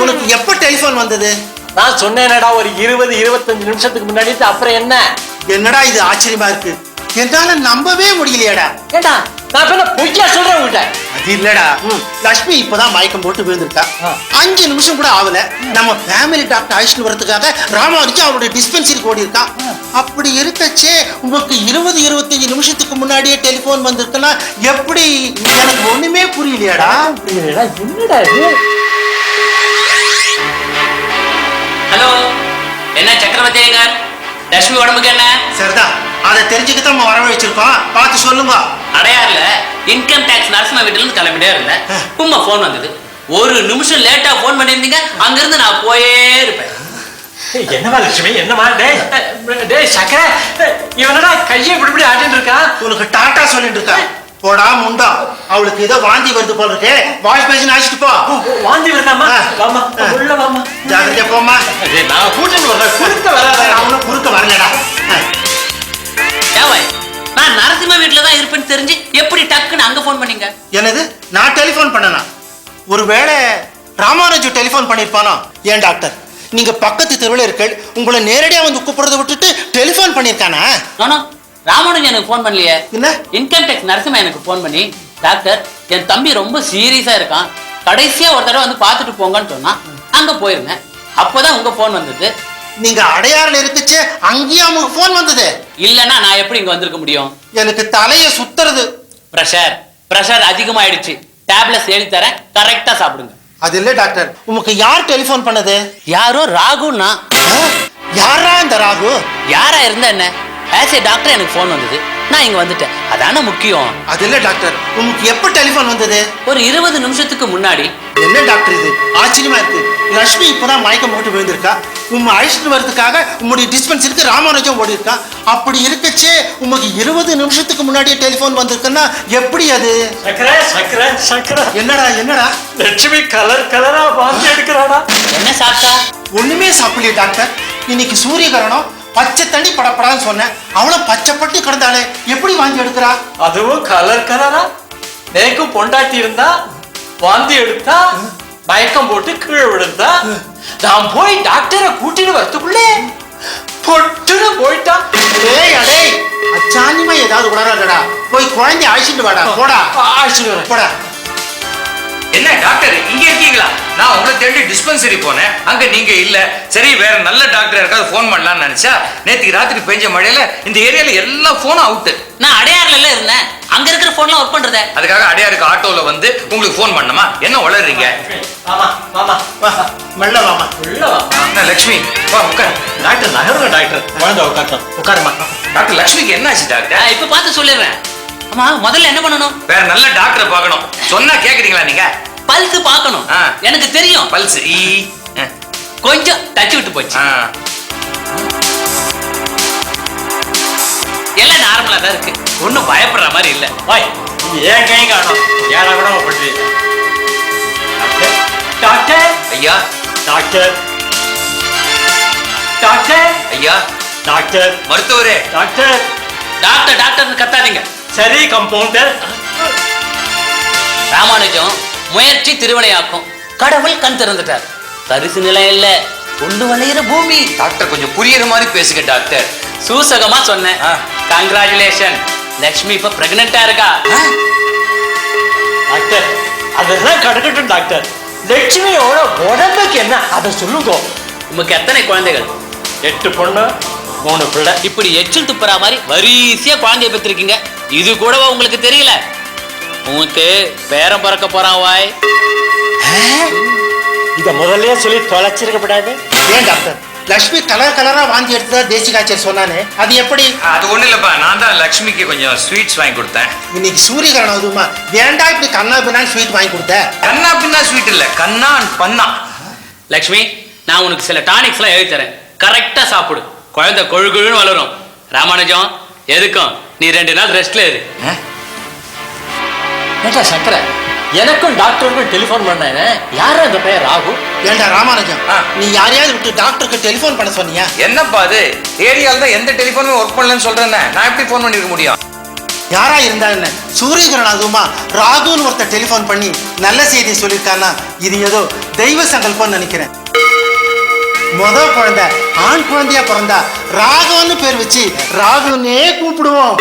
உனக்கு எப்ப டெலிபோன் வந்தது? நான் சொன்னேனடா ஒரு 20-25 நிமிஷத்துக்கு முன்னாடி. அப்புறம் என்னடா இது ஆச்சரியமா இருக்கு, என்னால நம்பவே முடியலையடா. ஏண்டா நான் என்ன பொய்யா சொல்றேன் உங்ககிட்ட? அது இல்லடா, லட்சுமி இப்பதான் மயக்கம் போட்டு விழுந்திருக்கா. 5 நிமிஷம் கூட ஆகல, நம்ம ஃபேமிலி டாக்டர் அழைச்சிட்டு வரதுக்காக ராமானுஜம் அவருடைய டிஸ்பென்சரிக்கு ஓடி இருக்கா. அப்படி இருக்கச்சே உங்களுக்கு 20-25 நிமிஷத்துக்கு முன்னாடியே டெலிபோன் வந்திருக்குன்னா எப்படி? எனக்கு ஒண்ணுமே புரியலையாடா. என்னடா இது? ஹலோ, என்ன சக்கரவர்த்திங்க, லட்சுமி உடம்புக்கு என்ன? சரிதான், அதை தெரிஞ்சுக்கிட்டு நம்ம வரவழைச்சிருக்கோம், பார்த்து சொல்லுங்க. அடையாறுல இன்கம் டாக்ஸ் நரசிம்மா வீட்டுல இருந்து கிளம்பிட்டே இருந்தேன். உமா போன் வந்தது. ஒரு நிமிஷம் லேட்டா போன் பண்ணியிருந்தீங்க, அங்கிருந்து நான் போயே இருப்பேன். என்னவா லட்சுமி, என்னவா? டேய் சக்கர, இவனடா கையை இப்படி ஆடிட்டு இருக்கா. உனக்கு டாட்டா சொல்லிட்டு இருக்கா. போடா முண்டா, அவளுக்கு ஏதோ வாந்தி வருது போல இருக்கு, வாஷ் பேசின் அழைச்சிட்டு போ. வாந்தி வருதாமா? வாமா உள்ள வாமா. ஜாகிரதையா போமா. நான் கூட்டிட்டு வரேன், குறுக்க வராத. அவனும் குறுக்க வரலடா. ஏவாய், நான் நரசிம்மா வீட்டுல தான் இருப்பேன்னு தெரிஞ்சு எப்படி டக்குன்னு அங்க போன் பண்ணீங்க? என்னது, நான் டெலிபோன் பண்ணனா? ஒருவேளை ராமானுஜம் டெலிபோன் பண்ணிருப்பானோ? ஏன் டாக்டர், நீங்க பக்கத்து தெருவில் இருக்க, உங்களை நேரடியா வந்து கூப்பிடுறத விட்டுட்டு டெலிபோன் பண்ணிருக்கானா? ராமானுஜன் எனக்கு போன் பண்ணலையே. என்ன? இன்கம் டாக்ஸ் நரசிம்மா எனக்கு போன் பண்ணி, டாக்டர் என் தம்பி ரொம்ப சீரியஸா இருக்கான், கடைசியா ஒரு தடவை வந்து பாத்துட்டு போங்கன்னு சொன்னா அங்க போயிருந்தேன். அப்பதான் உங்க போன் வந்தது. நீங்க அடையாறுல இருக்குச்சு, அங்கேயே அவங்க போன் வந்தது? இல்லன்னா நான் எப்படி இங்க வந்திருக்க முடியும்? எனக்கு தலைய சுத்துறது. பிரஷர் அதிகமாயிடுச்சு, டேப்லெட்ஸ் எழுதி தரேன், கரெக்டா சாப்பிடுங்க. அது இல்ல டாக்டர், உங்களுக்கு யார் டெலிபோன் பண்ணது? யாரோ ராகுன்னா. யாரா இந்த ராகு? யாரா இருந்தா என்ன, ஆஸ் ஏ டாக்டர் எனக்கு போன் வந்தது, நான் இங்க வந்துட்டேன், அதான முக்கியம். அது இல்ல டாக்டர், உங்களுக்கு எப்ப டெலிபோன் வந்தது? ஒரு 20 நிமிஷத்துக்கு முன்னாடி. என்ன டாக்டர் இது ஆச்சரியமா இருக்கு. லட்சுமி இப்பதான் மயக்கம் போட்டு விழுந்திருக்கா, உண்மை அழைச்சிட்டு வர்றதுக்காக உங்களுடைய டிஸ்பென்சருக்கு ராமானுஜம் ஓடி இருக்கா. அப்படி இருக்கச்சே உங்களுக்கு 20 நிமிஷத்துக்கு முன்னாடியே டெலிபோன் வந்திருக்குன்னா எப்படி அது? என்னடா லட்சுமி கலரா வாந்தி எடுக்கிறாடா. என்ன சாப்பிட்டா? ஒண்ணுமே சாப்பிடலையே டாக்டர். இன்னைக்கு சூரியகிரகணம், பச்சை தண்ணி படப்படான்னு சொன்னேன், அவளும் பச்சைப்பட்டு கிடந்தாலே எப்படி வாந்தி எடுக்கிறா? அதுவும் கலரா. நேக்கும் பொண்டாட்டி இருந்தா வாந்தி எடுத்தா, மயக்கம் போட்டு கீழே விழுந்தா, நான் போய் டாக்டரை கூட்டிட்டு வரதுக்குள்ளே பொட்டுன்னு போயிட்டான். அச்சானியமா ஏதாவது உணராடா, போய் குழந்தைய அழைச்சிட்டு வாடா. போடா, அழைச்சிட்டு வரேன். போடா. என்ன டாக்டர் இங்க இருக்கீங்களா? நான் உங்களை தேடி டிஸ்பென்சரி போனேன், அங்க நீங்க இல்ல. சரி, வேற நல்ல டாக்டர் யாருக்காவது போன் பண்ணலாம்னு நினைச்சா, நேற்றுக்கு ராத்திரி பெஞ்ச மழையில இந்த ஏரியால எல்லா போனும் அவுட். நான் அடையாறுல இருந்தேன், அங்க இருக்கிற போன்லாம் ஒர்க் பண்றதே. அதுக்காக அடையாருக்கு ஆட்டோல வந்து உங்களுக்கு போன் பண்ணமா? என்ன வளர்றீங்க? மெல்ல வாமா. லட்சுமி வா உட்கார். டாக்டர் நகருங்க டாக்டர். குழந்தை உட்காருமா. டாக்டர் லட்சுமிக்கு என்ன ஆச்சு டாக்டர்? இப்ப பார்த்து சொல்லிடுறேன். ஆமா, முதல்ல என்ன பண்ணணும்? வேற நல்ல டாக்டரை பார்க்கணும். சொன்னா கேக்குறீங்களா நீங்க? பல்ஸ் பார்க்கணும். எனக்கு தெரியும். பல்ஸ் கொஞ்சம் டச் விட்டு போச்சு. எல்லாம் நார்மலா தான் இருக்கு, ஒன்னும் பயப்படுற மாதிரி இல்ல. ஏன் கை காணும்? ஏழை கூட பண்றீங்க டாக்டர்? ஐயா டாக்டர், டாக்டர், ஐயா டாக்டர், மருத்துவரே, டாக்டர், டாக்டர் டாக்டர்னு கத்தாதீங்க. சரி கம்பவுண்டர். ராமானுஜம் முயற்சி திருவினையாக்கும், கடவுள் கண் திறந்துட்டார். தரிசு நிலையம் இல்ல, கொண்டு வளையிற பூமி. டாக்டர் கொஞ்சம் புரியுற மாதிரி பேசுங்க டாக்டர். சூசகமா சொன்னேன். கங்க்ராச்சுலேஷன், லட்சுமி இப்ப பிரெக்னெண்டா இருக்கா. டாக்டர் அதெல்லாம் கடக்கட்டும் டாக்டர், லட்சுமியோட உடம்புக்கு என்ன அதை சொல்லுங்க. உமக்கு எத்தனை குழந்தைகள்? 8 பொண்ணு 3 பிள்ளை. இப்படி எச்சில் துப்புற மாதிரி வரிசையா குழந்தைய பெற்றிருக்கீங்க, இது கூடவா உங்களுக்கு தெரியல? உனக்கு பேரம் பறக்க போறான் வாய். இத முதல்லயே சொல்லி தொலைச்சிருக்கப்படாது. ஏன் டாக்டர், லட்சுமி கலரா வாந்தி எடுத்ததா தேசி காய்ச்சல் சொன்னானே, அது எப்படி? அது ஒண்ணு இல்லப்பா, நான் தான் லட்சுமிக்கு கொஞ்சம் ஸ்வீட்ஸ் வாங்கி கொடுத்தேன். இன்னைக்கு சூரியகிரகணம் அதுமா, ஏன்டா இப்படி கண்ணா பின்னான்னு ஸ்வீட் வாங்கி கொடுத்த? கண்ணா பின்னா ஸ்வீட் இல்ல, கண்ணா பண்ணா. லட்சுமி, நான் உனக்கு சில டானிக்ஸ் எல்லாம் எழுதி தரேன், கரெக்டா சாப்பிடு, குழந்தை கொழுன்னு வளரும். ராமானுஜம் எதுக்கும் நீ 2 நாள் ரெஸ்ட்ல இரு. ஏண்டா சக்கர, எனக்கும் டாக்டருக்கும் டெலிபோன் பண்ணேன், யாரும் அந்த பையன் ராகு? ஏண்டா ராமானுஜம், நீ யாரையாவது விட்டு டாக்டருக்கு டெலிபோன் பண்ண சொன்னியா? என்னப்பா அது, ஏரியால தான் எந்த டெலிபோனுமே ஒர்க் பண்ணலன்னு சொல்றேன், நான் எப்படி போன் பண்ணிருக்க முடியும்? யாரா இருந்தாலும் சூரியகிரன் அதுவுமா ராகுன்னு ஒருத்தர் டெலிஃபோன் பண்ணி நல்ல செய்தி சொல்லியிருக்கான்னா இது ஏதோ தெய்வ சங்கல்பம்னு நினைக்கிறேன். முதல் குழந்தை ஆண் குழந்தையா பிறந்தா ராகுன்னு பேர் வச்சு ராகுன்னே கூப்பிடுவோம்.